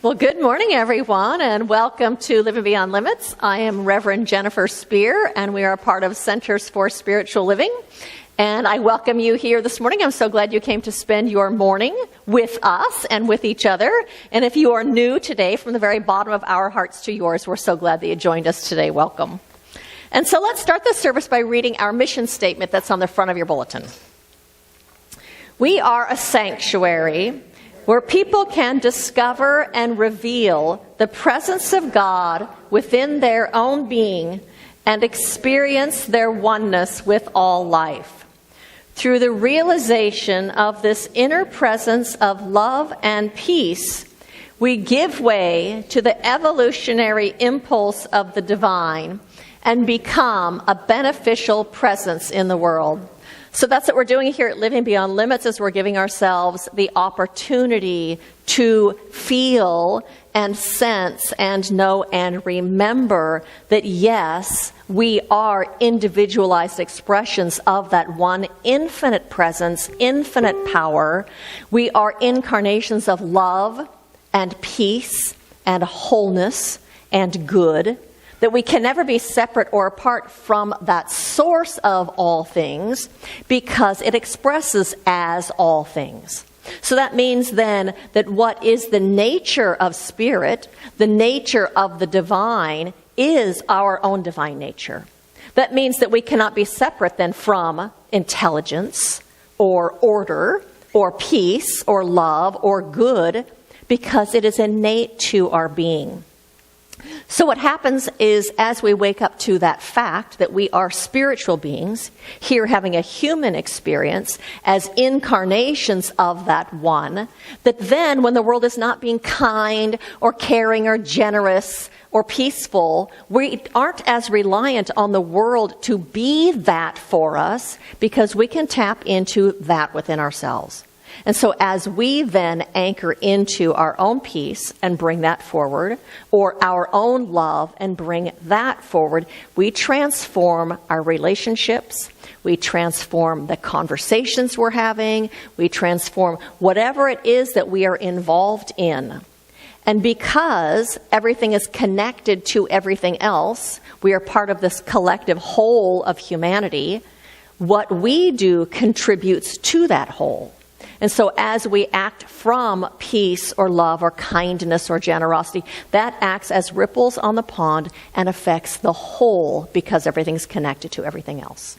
Well, good morning, everyone, and welcome to Living Beyond Limits. I am Reverend Jennifer Spear, and we are a part of Centers for Spiritual Living. And I welcome you here this morning. I'm so glad you came to spend your morning with us and with each other. And if you are new today, from the very bottom of our hearts to yours, we're so glad that you joined us today. Welcome. And so let's start this service by reading our mission statement that's on the front of your bulletin. We are a sanctuary where people can discover and reveal the presence of God within their own being and experience their oneness with all life. Through the realization of this inner presence of love and peace, we give way to the evolutionary impulse of the divine and become a beneficial presence in the world. So that's what we're doing here at Living Beyond Limits, is we're giving ourselves the opportunity to feel and sense and know and remember that, yes, we are individualized expressions of that one infinite presence, infinite power. We are incarnations of love and peace and wholeness and good, that we can never be separate or apart from that source of all things because it expresses as all things. So that means then that what is the nature of spirit, the nature of the divine, is our own divine nature. That means that we cannot be separate then from intelligence or order or peace or love or good, because it is innate to our being. So what happens is, as we wake up to that fact that we are spiritual beings, here having a human experience as incarnations of that one, that then when the world is not being kind or caring or generous or peaceful, we aren't as reliant on the world to be that for us, because we can tap into that within ourselves. And so as we then anchor into our own peace and bring that forward, or our own love and bring that forward, we transform our relationships, we transform the conversations we're having, we transform whatever it is that we are involved in. And because everything is connected to everything else, we are part of this collective whole of humanity. What we do contributes to that whole. And so as we act from peace or love or kindness or generosity, that acts as ripples on the pond and affects the whole, because everything's connected to everything else.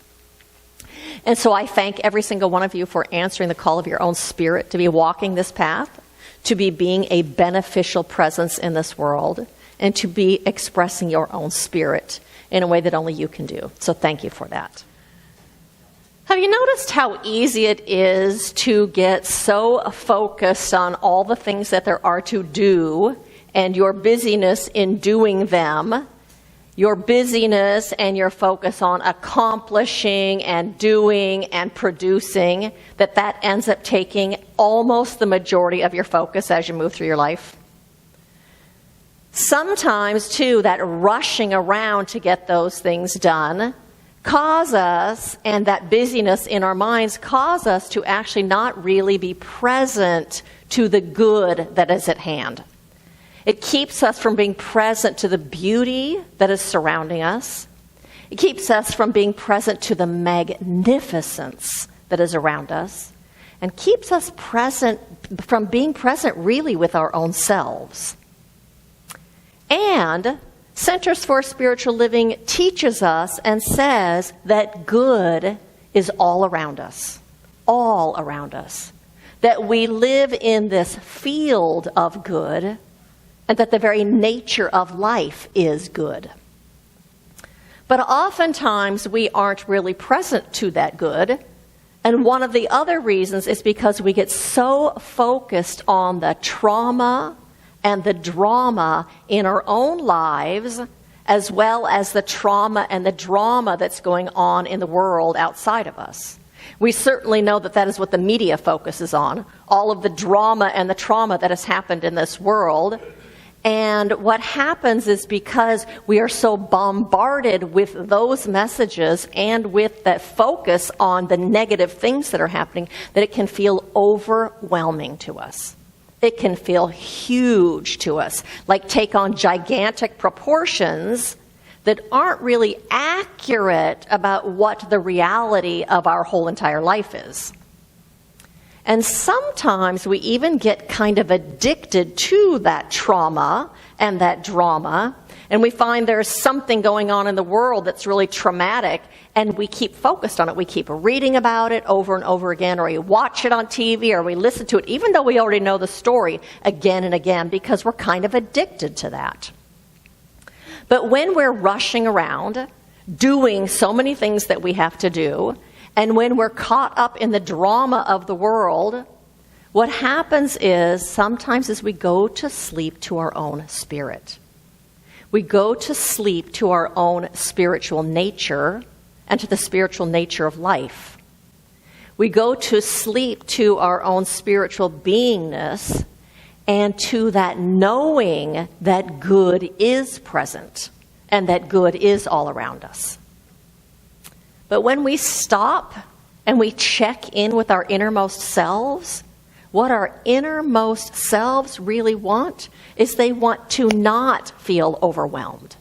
And so I thank every single one of you for answering the call of your own spirit to be walking this path, to be being a beneficial presence in this world, and to be expressing your own spirit in a way that only you can do. So thank you for that. Have you noticed how easy it is to get so focused on all the things that there are to do and your busyness in doing them, your busyness and your focus on accomplishing and doing and producing, that ends up taking almost the majority of your focus as you move through your life? Sometimes, too, that rushing around to get those things done cause us, and that busyness in our minds cause us to actually not really be present to the good that is at hand. It keeps us from being present to the beauty that is surrounding us. It keeps us from being present to the magnificence that is around us, and keeps us present from being present really with our own selves. And Centers for Spiritual Living teaches us and says that good is all around us, that we live in this field of good, and that the very nature of life is good. But oftentimes we aren't really present to that good, and one of the other reasons is because we get so focused on the trauma and the drama in our own lives, as well as the trauma and the drama that's going on in the world outside of us. We certainly know that is what the media focuses on, all of the drama and the trauma that has happened in this world. And what happens is, because we are so bombarded with those messages and with that focus on the negative things that are happening, that it can feel overwhelming to us. It can feel huge to us, like take on gigantic proportions that aren't really accurate about what the reality of our whole entire life is. And sometimes we even get kind of addicted to that trauma and that drama, and we find there's something going on in the world that's really traumatic, and we keep focused on it. We keep reading about it over and over again, or we watch it on TV, or we listen to it, even though we already know the story, again and again, because we're kind of addicted to that. But when we're rushing around, doing so many things that we have to do, and when we're caught up in the drama of the world, what happens is sometimes as we go to sleep to our own spirit. We go to sleep to our own spiritual nature and to the spiritual nature of life. We go to sleep to our own spiritual beingness and to that knowing that good is present and that good is all around us. But when we stop and we check in with our innermost selves, what our innermost selves really want is they want to not feel overwhelmed.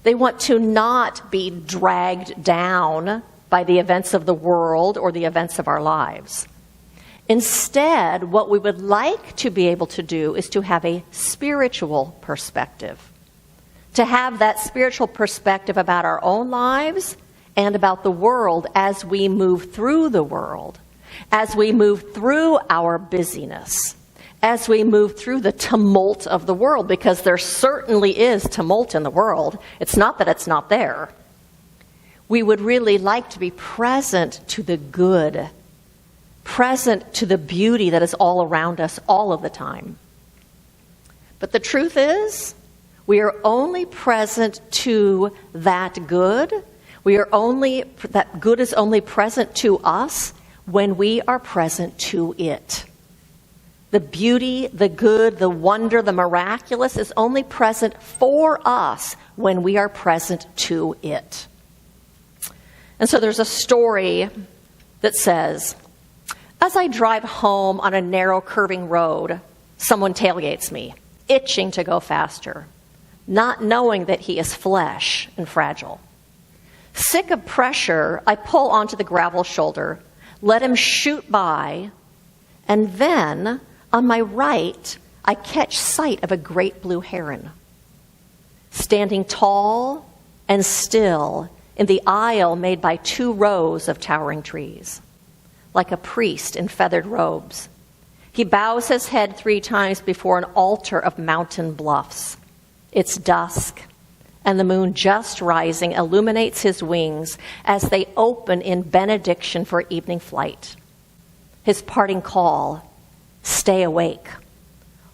They want to not be dragged down by the events of the world or the events of our lives. Instead, what we would like to be able to do is to have a spiritual perspective. To have that spiritual perspective about our own lives and about the world as we move through the world, as we move through our busyness, as we move through the tumult of the world, because there certainly is tumult in the world. It's not that it's not there. We would really like to be present to the good, present to the beauty that is all around us all of the time. But the truth is, we are only present to that good. That good is only present to us when we are present to it. The beauty, the good, the wonder, the miraculous is only present for us when we are present to it. And so there's a story that says, as I drive home on a narrow curving road, someone tailgates me, itching to go faster, not knowing that he is flesh and fragile. Sick of pressure, I pull onto the gravel shoulder, let him shoot by, and then, on my right, I catch sight of a great blue heron, standing tall and still in the aisle made by 2 rows of towering trees, like a priest in feathered robes. He bows his head 3 times before an altar of mountain bluffs. It's dusk, and the moon just rising illuminates his wings as they open in benediction for evening flight. His parting call, stay awake.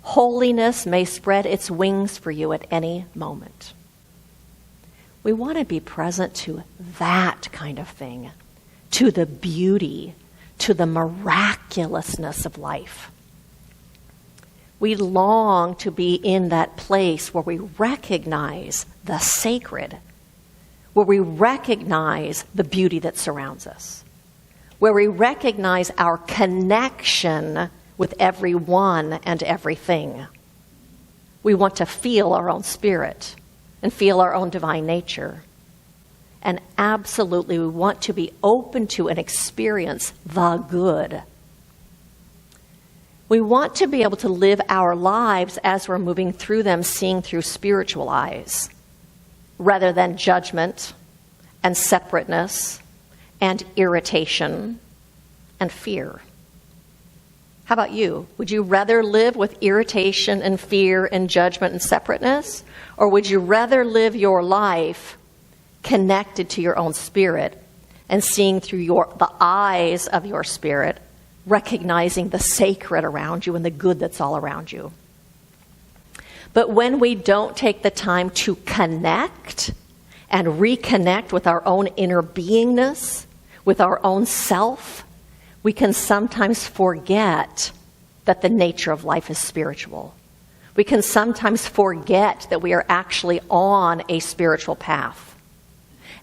Holiness may spread its wings for you at any moment. We want to be present to that kind of thing, to the beauty, to the miraculousness of life. We long to be in that place where we recognize the sacred, where we recognize the beauty that surrounds us, where we recognize our connection with everyone and everything. We want to feel our own spirit and feel our own divine nature. And absolutely, we want to be open to and experience the good. We want to be able to live our lives as we're moving through them, seeing through spiritual eyes, rather than judgment and separateness and irritation and fear. How about you? Would you rather live with irritation and fear and judgment and separateness? Or would you rather live your life connected to your own spirit and seeing through the eyes of your spirit, recognizing the sacred around you and the good that's all around you? But when we don't take the time to connect and reconnect with our own inner beingness, with our own self, we can sometimes forget that the nature of life is spiritual. We can sometimes forget that we are actually on a spiritual path.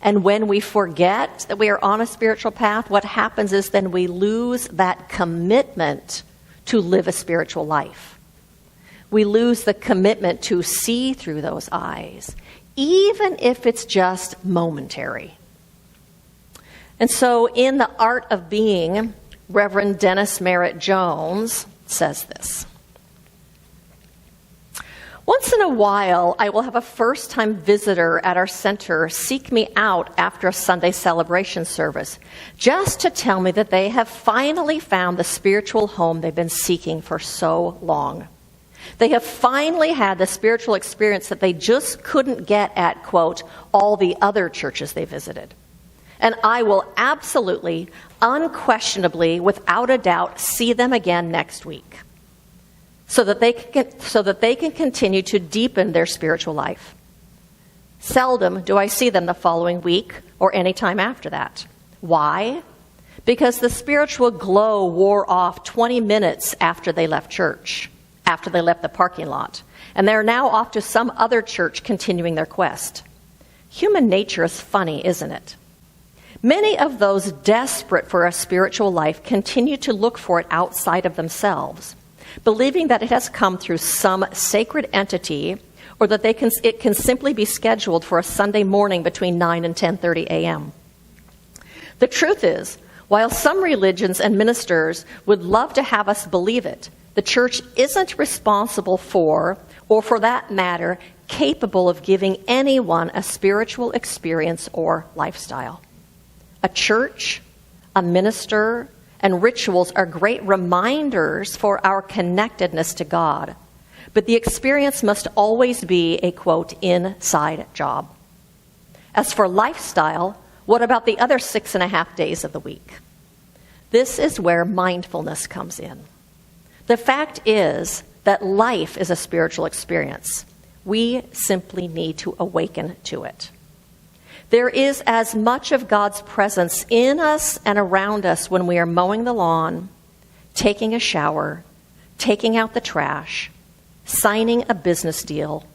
And when we forget that we are on a spiritual path, what happens is then we lose that commitment to live a spiritual life. We lose the commitment to see through those eyes, even if it's just momentary. And so in The Art of Being, Reverend Dennis Merritt Jones says this: "Once in a while, I will have a first-time visitor at our center seek me out after a Sunday celebration service, just to tell me that they have finally found the spiritual home they've been seeking for so long. They have finally had the spiritual experience that they just couldn't get at, quote, all the other churches they visited. And I will absolutely, unquestionably, without a doubt, see them again next week, so that they can continue to deepen their spiritual life. Seldom do I see them the following week or any time after that. Why? Because the spiritual glow wore off 20 minutes after they left church, after they left the parking lot, and they're now off to some other church continuing their quest. Human nature is funny, isn't it? Many of those desperate for a spiritual life continue to look for it outside of themselves, believing that it has come through some sacred entity, or that it can simply be scheduled for a Sunday morning between 9 and 10:30 a.m. The truth is, while some religions and ministers would love to have us believe it, the church isn't responsible for, or for that matter, capable of giving anyone a spiritual experience or lifestyle. A church, a minister, and rituals are great reminders for our connectedness to God, but the experience must always be a, quote, inside job. As for lifestyle, what about the other 6.5 days of the week? This is where mindfulness comes in. The fact is that life is a spiritual experience. We simply need to awaken to it. There is as much of God's presence in us and around us when we are mowing the lawn, taking a shower, taking out the trash, signing a business deal,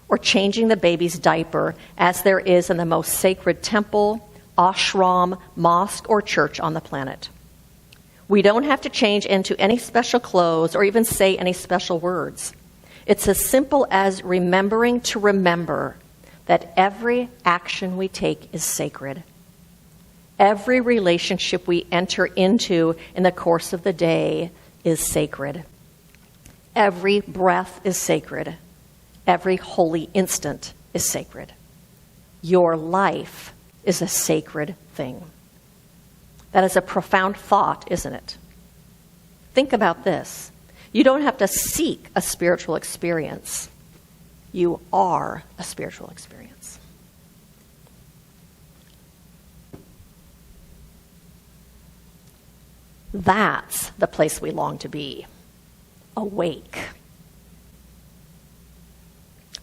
or changing the baby's diaper as there is in the most sacred temple, ashram, mosque, or church on the planet. We don't have to change into any special clothes or even say any special words. It's as simple as remembering to remember that every action we take is sacred. Every relationship we enter into in the course of the day is sacred. Every breath is sacred. Every holy instant is sacred. Your life is a sacred thing. That is a profound thought, isn't it? Think about this. You don't have to seek a spiritual experience. You are a spiritual experience. That's the place we long to be. Awake.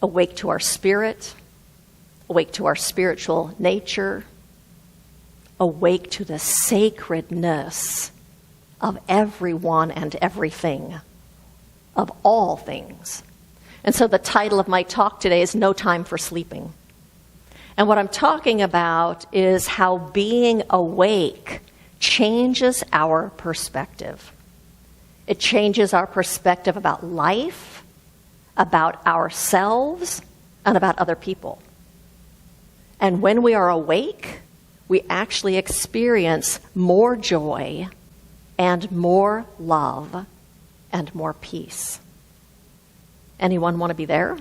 Awake to our spirit. Awake to our spiritual nature. Awake to the sacredness of everyone and everything, of all things. And so the title of my talk today is No Time for Sleeping. And what I'm talking about is how being awake changes our perspective. It changes our perspective about life, about ourselves, and about other people. And when we are awake, we actually experience more joy and more love and more peace. Anyone want to be there?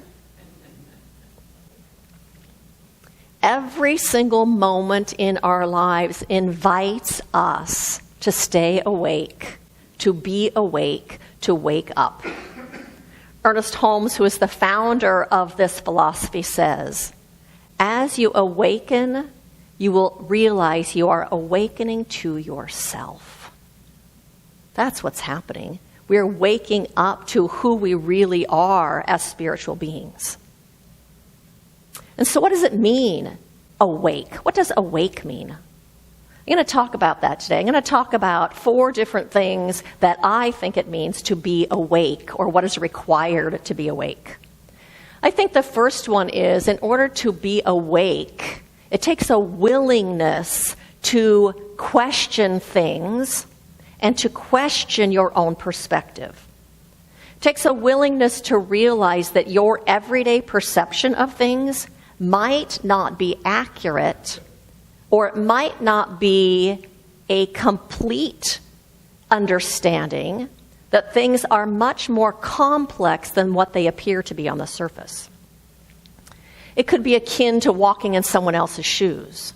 Every single moment in our lives invites us to stay awake, to be awake, to wake up. Ernest Holmes, who is the founder of this philosophy, says, as you awaken, you will realize you are awakening to yourself. That's what's happening. We're waking up to who we really are as spiritual beings. And so what does it mean, awake? What does awake mean? I'm going to talk about that today. I'm going to talk about 4 different things that I think it means to be awake, or what is required to be awake. I think the first one is, in order to be awake, it takes a willingness to question things and to question your own perspective. It takes a willingness to realize that your everyday perception of things might not be accurate, or it might not be a complete understanding, that things are much more complex than what they appear to be on the surface. It could be akin to walking in someone else's shoes.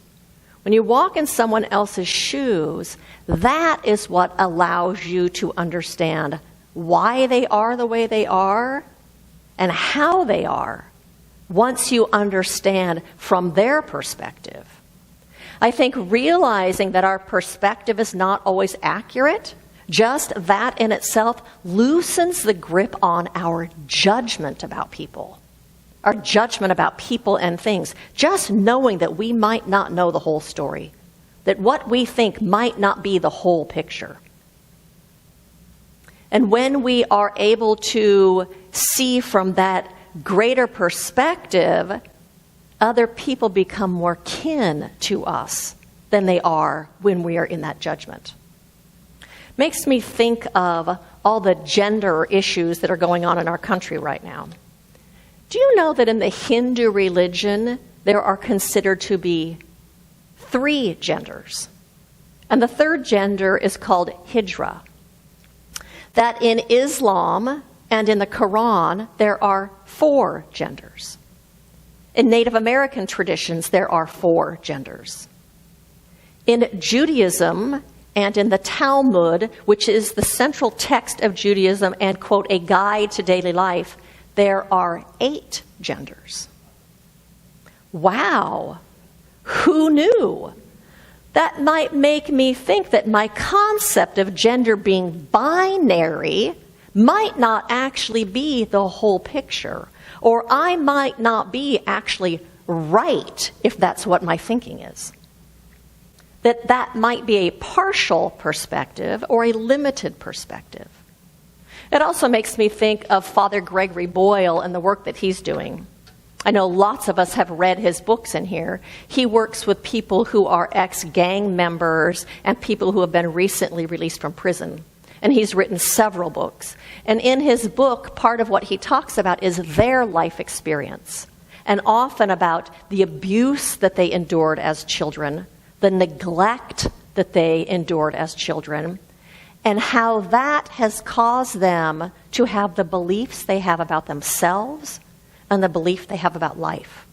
When you walk in someone else's shoes, that is what allows you to understand why they are the way they are and how they are, once you understand from their perspective. I think realizing that our perspective is not always accurate, just that in itself loosens the grip on our judgment about people, our judgment about people and things. Just knowing that we might not know the whole story, that what we think might not be the whole picture. And when we are able to see from that greater perspective, other people become more kin to us than they are when we are in that judgment. Makes me think of all the gender issues that are going on in our country right now. Do you know that in the Hindu religion, there are considered to be 3 genders? And the third gender is called hijra. That in Islam and in the Quran, there are 4 genders. In Native American traditions, there are 4 genders. In Judaism and in the Talmud, which is the central text of Judaism and, quote, a guide to daily life, there are 8 genders. Wow! Who knew? That might make me think that my concept of gender being binary might not actually be the whole picture. Or I might not be actually right if that's what my thinking is. That might be a partial perspective or a limited perspective. It also makes me think of Father Gregory Boyle and the work that he's doing. I know lots of us have read his books in here. He works with people who are ex-gang members and people who have been recently released from prison. And he's written several books. And in his book, part of what he talks about is their life experience, and often about the abuse that they endured as children, the neglect that they endured as children, and how that has caused them to have the beliefs they have about themselves and the belief they have about life.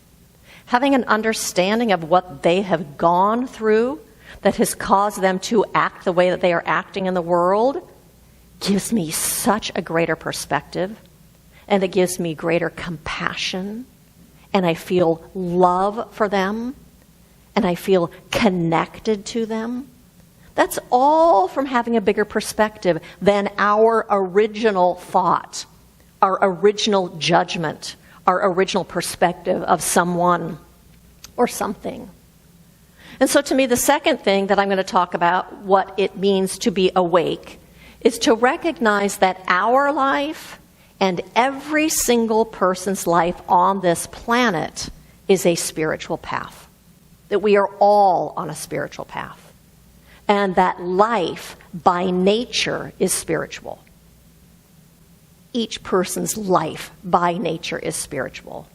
Having an understanding of what they have gone through that has caused them to act the way that they are acting in the world gives me such a greater perspective, and it gives me greater compassion, and I feel love for them, and I feel connected to them. That's all from having a bigger perspective than our original thought, our original judgment, our original perspective of someone or something. And so to me, the second thing that I'm going to talk about, what it means to be awake, is to recognize that our life and every single person's life on this planet is a spiritual path. That we are all on a spiritual path. And that life, by nature, is spiritual. Each person's life, by nature, is spiritual.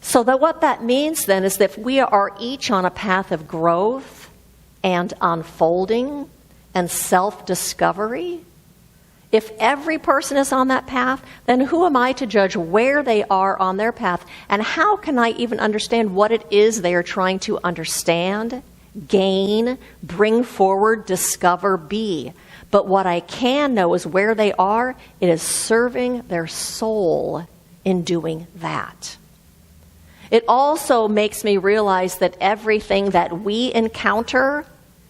So that what that means then is that if we are each on a path of growth and unfolding and self-discovery, if every person is on that path, then who am I to judge where they are on their path? And how can I even understand what it is they are trying to understand, gain, bring forward, discover, be? But what I can know is where they are, it is serving their soul in doing that. It also makes me realize that everything that we encounter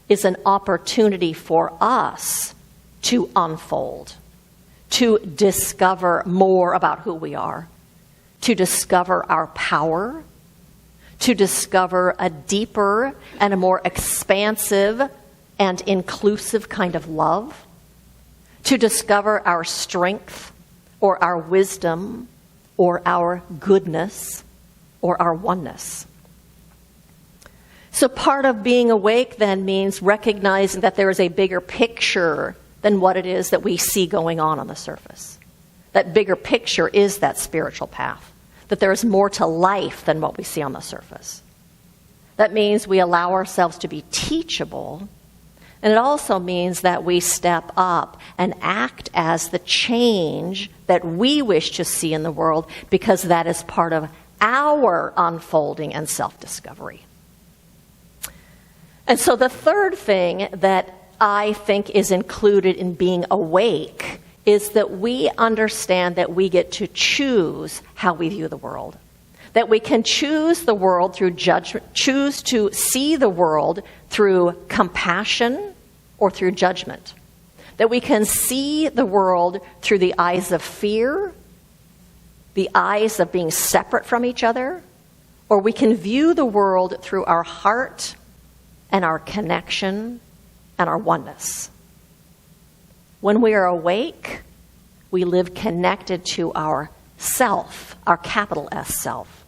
is an opportunity for us to unfold, to discover more about who we are, to discover our power, to discover a deeper and a more expansive and inclusive kind of love, to discover our strength or our wisdom or our goodness or our oneness. So part of being awake then means recognizing that there is a bigger picture than what it is that we see going on the surface. That bigger picture is that spiritual path, that there is more to life than what we see on the surface. That means we allow ourselves to be teachable, and it also means that we step up and act as the change that we wish to see in the world, because that is part of our unfolding and self-discovery. And so the third thing that I think is included in being awake is that we understand that we get to choose how we view the world. That we can choose the world through judgment, choose to see the world through compassion or through judgment. That we can see the world through the eyes of fear, the eyes of being separate from each other, or we can view the world through our heart and our connection and our oneness. When we are awake, we live connected to our self, our capital S self.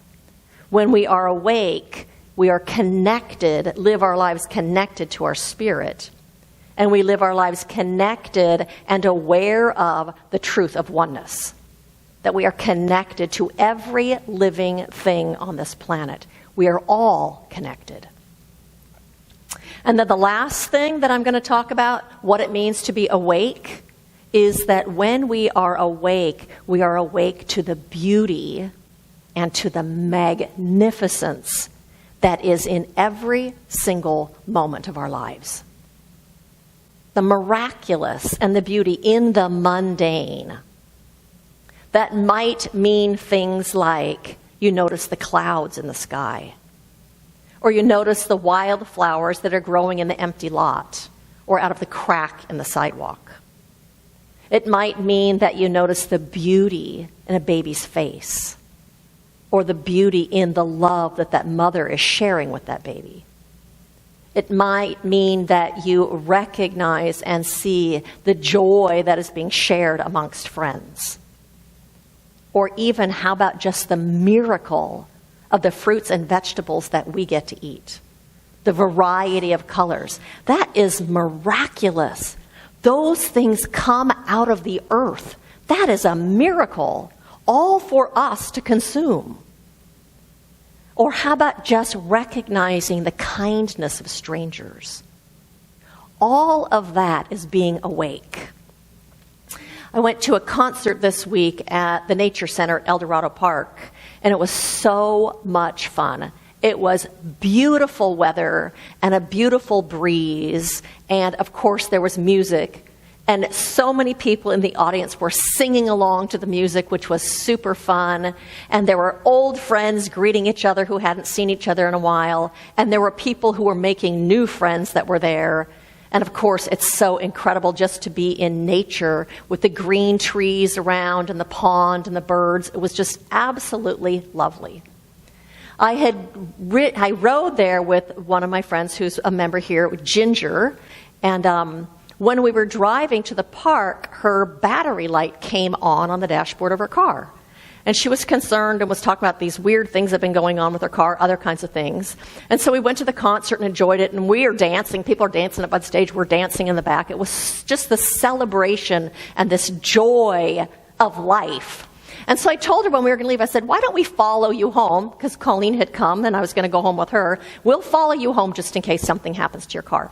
When we are awake, we are connected, live our lives connected to our spirit, and we live our lives connected and aware of the truth of oneness, that we are connected to every living thing on this planet. We are all connected. And then the last thing that I'm going to talk about, what it means to be awake, is that when we are awake to the beauty and to the magnificence that is in every single moment of our lives. The miraculous and the beauty in the mundane. That might mean things like you notice the clouds in the sky, or you notice the wildflowers that are growing in the empty lot or out of the crack in the sidewalk. It might mean that you notice the beauty in a baby's face, or the beauty in the love that that mother is sharing with that baby. It might mean that you recognize and see the joy that is being shared amongst friends. Or even, how about just the miracle of the fruits and vegetables that we get to eat? The variety of colors. That is miraculous. Those things come out of the earth. That is a miracle, all for us to consume. Or how about just recognizing the kindness of strangers? All of that is being awake. I went to a concert this week at the Nature Center at El Dorado Park, and it was so much fun. It was beautiful weather and a beautiful breeze, and of course there was music. And so many people in the audience were singing along to the music, which was super fun. And there were old friends greeting each other who hadn't seen each other in a while. And there were people who were making new friends that were there. And of course, it's so incredible just to be in nature with the green trees around and the pond and the birds. It was just absolutely lovely. I rode there with one of my friends who's a member here, Ginger, and when we were driving to the park, her battery light came on the dashboard of her car. And she was concerned and was talking about these weird things that have been going on with her car, other kinds of things. And so we went to the concert and enjoyed it, and we are dancing. People are dancing up on stage. We're dancing in the back. It was just the celebration and this joy of life. And so I told her when we were going to leave, I said, why don't we follow you home? Because Colleen had come, and I was going to go home with her. We'll follow you home just in case something happens to your car.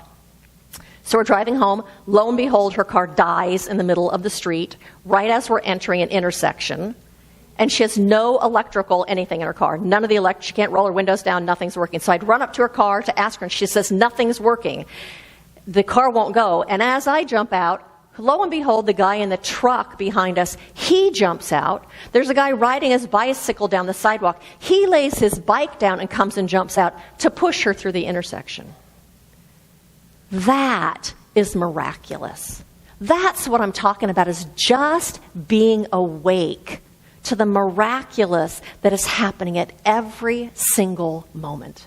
So we're driving home. Lo and behold, her car dies in the middle of the street, right as we're entering an intersection. And she has no electrical anything in her car. None of the electric. She can't roll her windows down. Nothing's working. So I'd run up to her car to ask her, and she says, nothing's working. The car won't go. And as I jump out, lo and behold, the guy in the truck behind us, he jumps out. There's a guy riding his bicycle down the sidewalk. He lays his bike down and comes and jumps out to push her through the intersection. That is miraculous. That's what I'm talking about, is just being awake to the miraculous that is happening at every single moment.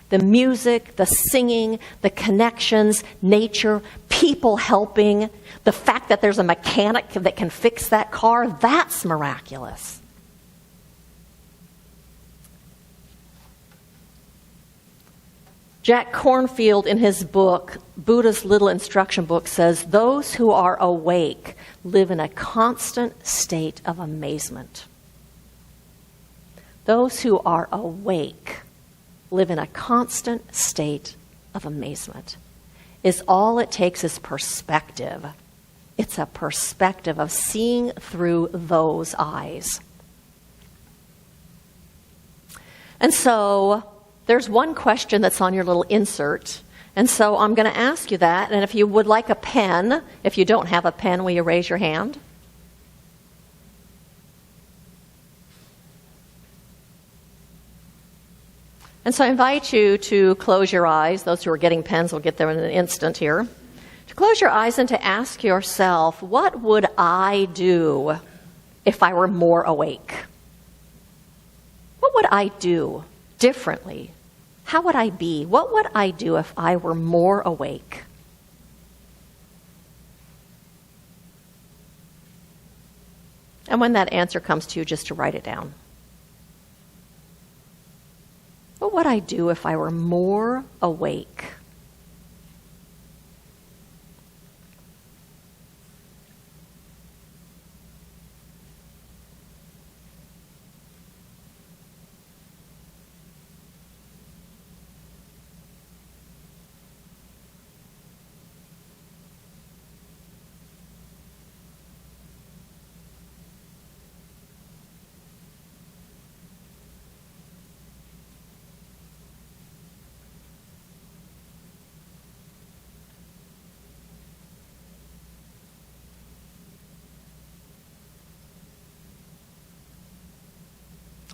The music, the singing, the connections, nature, people helping, the fact that there's a mechanic that can fix that car, that's miraculous. Jack Kornfield, in his book, Buddha's Little Instruction Book, says, "Those who are awake live in a constant state of amazement." Those who are awake live in a constant state of amazement. All it takes is perspective. It's a perspective of seeing through those eyes. And so there's one question that's on your little insert. And so I'm going to ask you that. And if you would like a pen, if you don't have a pen, will you raise your hand? And so I invite you to close your eyes. Those who are getting pens will get them in an instant here. To close your eyes and to ask yourself, what would I do if I were more awake? What would I do differently? How would I be? What would I do if I were more awake? And when that answer comes to you, just to write it down. What would I do if I were more awake?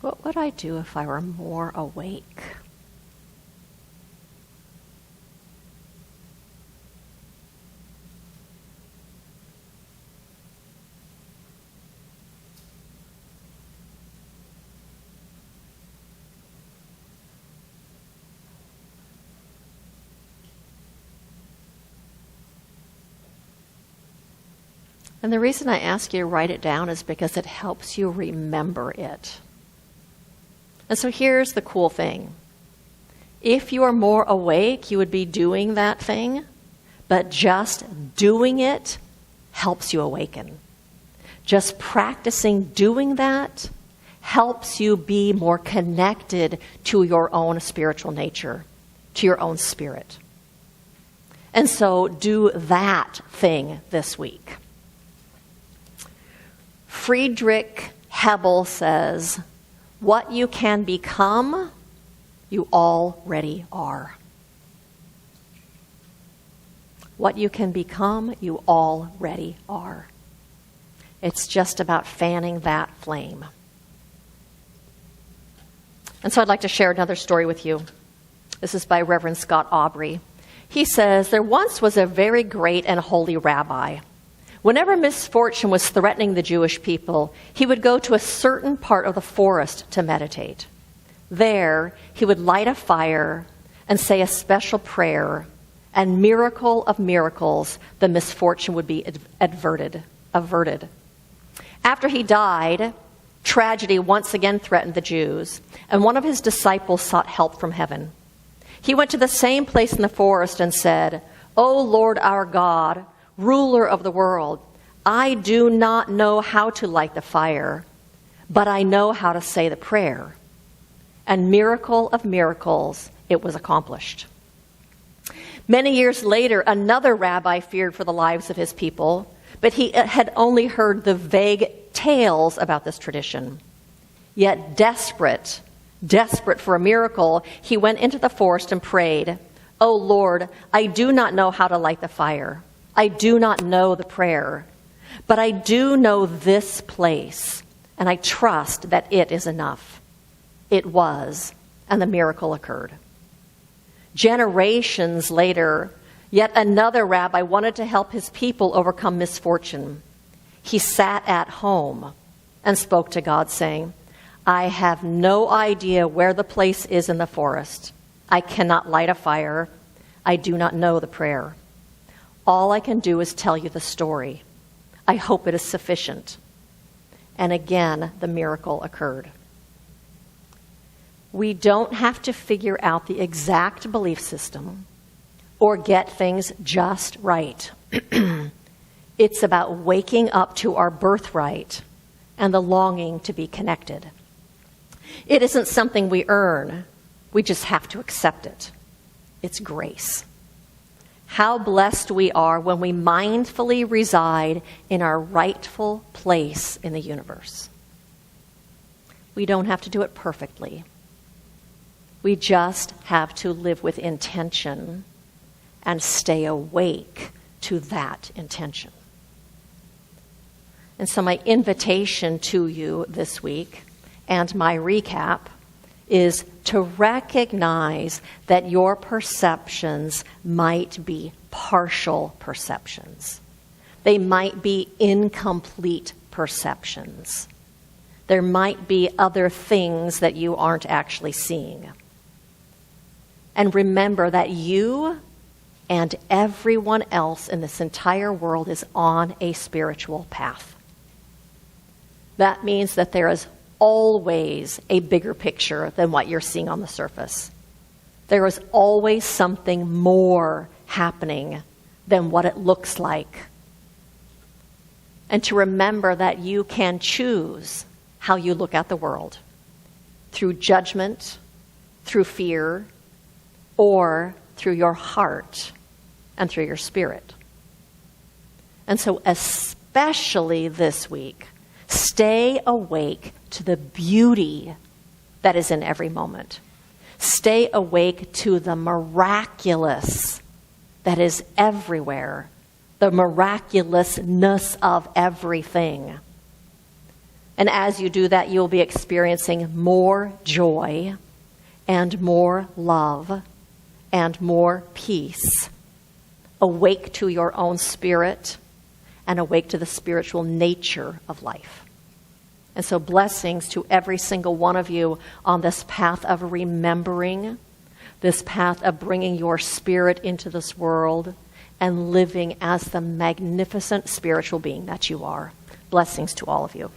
What would I do if I were more awake? And the reason I ask you to write it down is because it helps you remember it. And so here's the cool thing. If you are more awake, you would be doing that thing, but just doing it helps you awaken. Just practicing doing that helps you be more connected to your own spiritual nature, to your own spirit. And so do that thing this week. Friedrich Hebel says, "What you can become, you already are." What you can become, you already are. It's just about fanning that flame. And so I'd like to share another story with you. This is by Reverend Scott Aubrey. He says, "There once was a very great and holy rabbi. Whenever misfortune was threatening the Jewish people, he would go to a certain part of the forest to meditate. There, he would light a fire and say a special prayer, and miracle of miracles, the misfortune would be averted. After he died, tragedy once again threatened the Jews, and one of his disciples sought help from heaven. He went to the same place in the forest and said, 'O Lord our God, ruler of the world, I do not know how to light the fire, but I know how to say the prayer.' And miracle of miracles, it was accomplished." Many years later, another rabbi feared for the lives of his people, but he had only heard the vague tales about this tradition. Yet desperate for a miracle, he went into the forest and prayed, "O Lord, I do not know how to light the fire. I do not know the prayer, but I do know this place, and I trust that it is enough." It was, and the miracle occurred. Generations later, yet another rabbi wanted to help his people overcome misfortune. He sat at home and spoke to God, saying, "I have no idea where the place is in the forest. I cannot light a fire. I do not know the prayer. All I can do is tell you the story. I hope it is sufficient." And again, the miracle occurred. We don't have to figure out the exact belief system or get things just right. It's about waking up to our birthright and the longing to be connected. It isn't something we earn. We just have to accept it. It's grace. How blessed we are when we mindfully reside in our rightful place in the universe. We don't have to do it perfectly. We just have to live with intention and stay awake to that intention. And so my invitation to you this week and my recap is to recognize that your perceptions might be partial perceptions. They might be incomplete perceptions. There might be other things that you aren't actually seeing. And remember that you and everyone else in this entire world is on a spiritual path. That means that there is always a bigger picture than what you're seeing on the surface. There is always something more happening than what it looks like. And to remember that you can choose how you look at the world, through judgment, through fear, or through your heart and through your spirit. And so especially this week, stay awake to the beauty that is in every moment. Stay awake to the miraculous that is everywhere, the miraculousness of everything. And as you do that, you'll be experiencing more joy and more love and more peace. Awake to your own spirit and awake to the spiritual nature of life. And so blessings to every single one of you on this path of remembering, this path of bringing your spirit into this world and living as the magnificent spiritual being that you are. Blessings to all of you.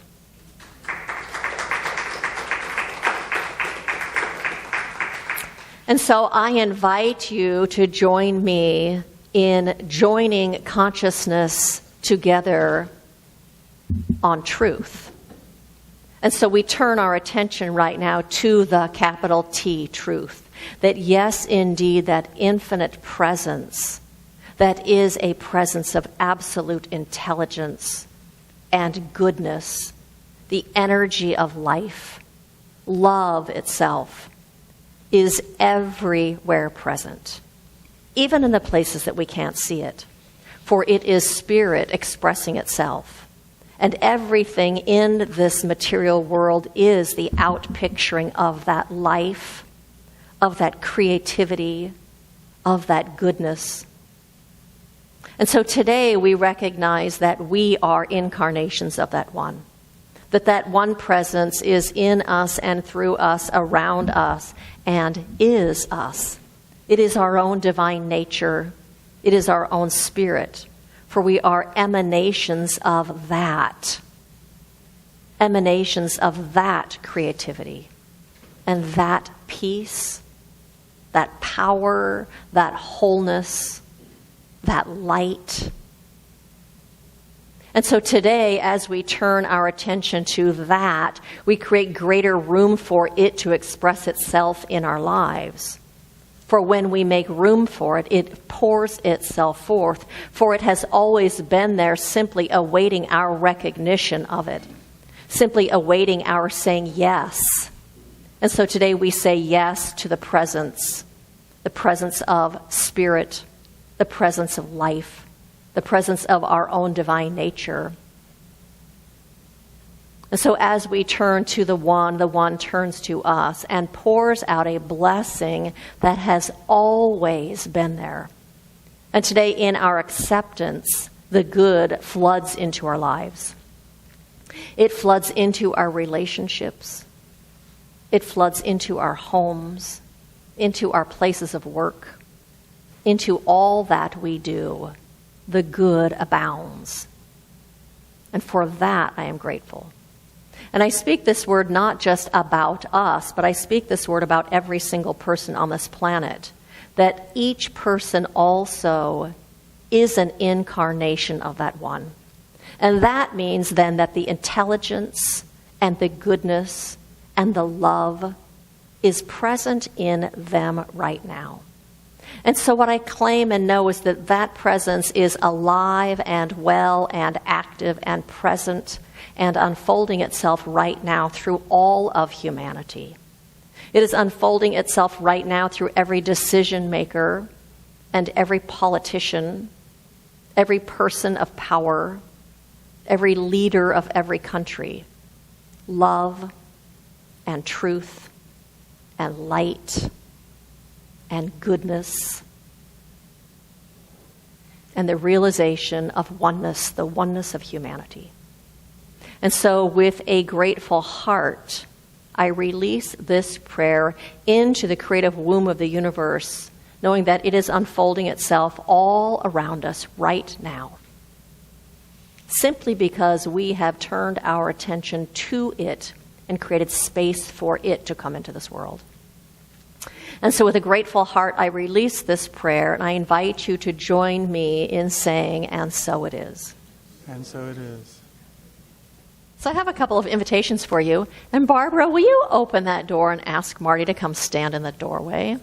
And so I invite you to join me in joining consciousness together on truth. And so we turn our attention right now to the capital T, truth. That yes, indeed, that infinite presence, that is a presence of absolute intelligence and goodness, the energy of life, love itself, is everywhere present, even in the places that we can't see it. For it is spirit expressing itself. And everything in this material world is the outpicturing of that life, of that creativity, of that goodness. And so today we recognize that we are incarnations of that one. That one presence is in us and through us, around us, and is us. It is our own divine nature. It is our own spirit. For we are emanations of that. Emanations of that creativity and that peace, that power, that wholeness, that light. And so today, as we turn our attention to that, we create greater room for it to express itself in our lives. For when we make room for it, it pours itself forth, for it has always been there, simply awaiting our recognition of it, simply awaiting our saying yes. And so today we say yes to the presence of spirit, the presence of life, the presence of our own divine nature. And so as we turn to the one turns to us and pours out a blessing that has always been there. And today in our acceptance, the good floods into our lives. It floods into our relationships. It floods into our homes, into our places of work, into all that we do. The good abounds. And for that I am grateful. And I speak this word not just about us, but I speak this word about every single person on this planet, that each person also is an incarnation of that one. And that means then that the intelligence and the goodness and the love is present in them right now. And so what I claim and know is that that presence is alive and well and active and present and unfolding itself right now through all of humanity. It is unfolding itself right now through every decision maker and every politician, every person of power, every leader of every country. Love and truth and light and goodness and the realization of oneness, the oneness of humanity. And so with a grateful heart, I release this prayer into the creative womb of the universe, knowing that it is unfolding itself all around us right now, simply because we have turned our attention to it and created space for it to come into this world. And so with a grateful heart, I release this prayer, and I invite you to join me in saying, "And so it is." And so it is. So I have a couple of invitations for you. And Barbara, will you open that door and ask Marty to come stand in the doorway?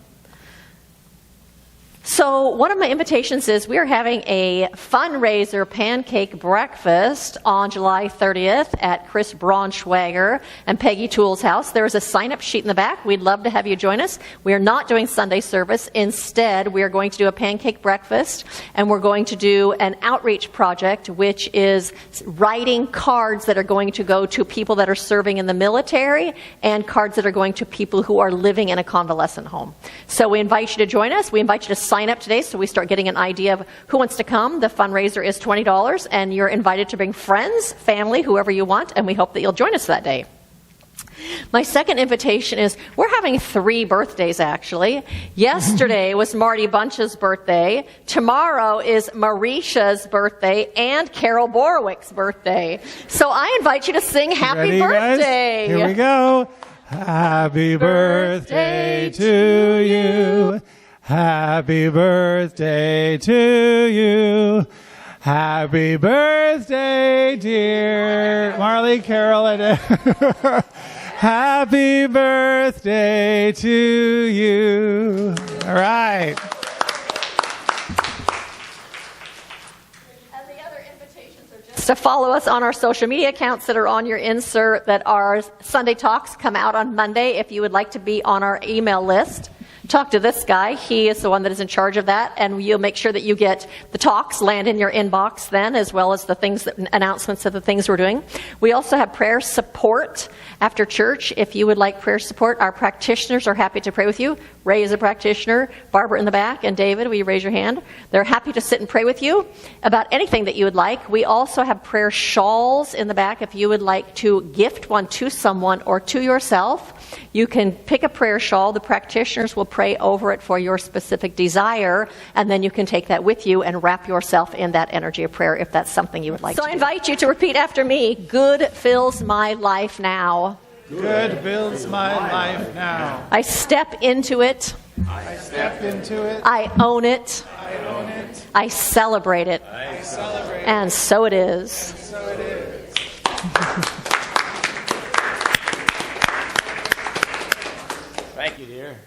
So one of my invitations is we are having a fundraiser pancake breakfast on July 30th at Chris Braunschweiger and Peggy Toole's house. There is a sign-up sheet in the back. We'd love to have you join us. We are not doing Sunday service. Instead, we are going to do a pancake breakfast, and we're going to do an outreach project, which is writing cards that are going to go to people that are serving in the military and cards that are going to people who are living in a convalescent home. So we invite you to join us. We invite you to sign up today so we start getting an idea of who wants to come. The fundraiser is $20, and you're invited to bring friends, family, whoever you want, and we hope that you'll join us that day. My second invitation is we're having 3 birthdays, actually. Yesterday was Marty Bunch's birthday. Tomorrow is Marisha's birthday and Carol Borowick's birthday. So I invite you to sing Happy Ready, Birthday. Guys? Here we go. Happy birthday to you. Happy birthday to you. Happy birthday, dear Marley, Carol, and happy birthday to you. All right. And the other invitations are just to follow us on our social media accounts that are on your insert, that our Sunday talks come out on Monday. If you would like to be on our email list, talk to this guy. He is the one that is in charge of that, and you'll make sure that you get the talks land in your inbox then, as well as the things, announcements of the things we're doing. We also have prayer support after church. If you would like prayer support, our practitioners are happy to pray with you. Ray is a practitioner, Barbara in the back, and David, will you raise your hand? They're happy to sit and pray with you about anything that you would like. We also have prayer shawls in the back. If you would like to gift one to someone or to yourself, you can pick a prayer shawl. The practitioners will pray over it for your specific desire, and then you can take that with you and wrap yourself in that energy of prayer if that's something you would like to do. So I invite you to repeat after me. Good fills my life now. Good fills my life now. I step into it. I step into it. I own it. I own it. I celebrate it. I celebrate it. And so it is. So it is. Thank you, dear.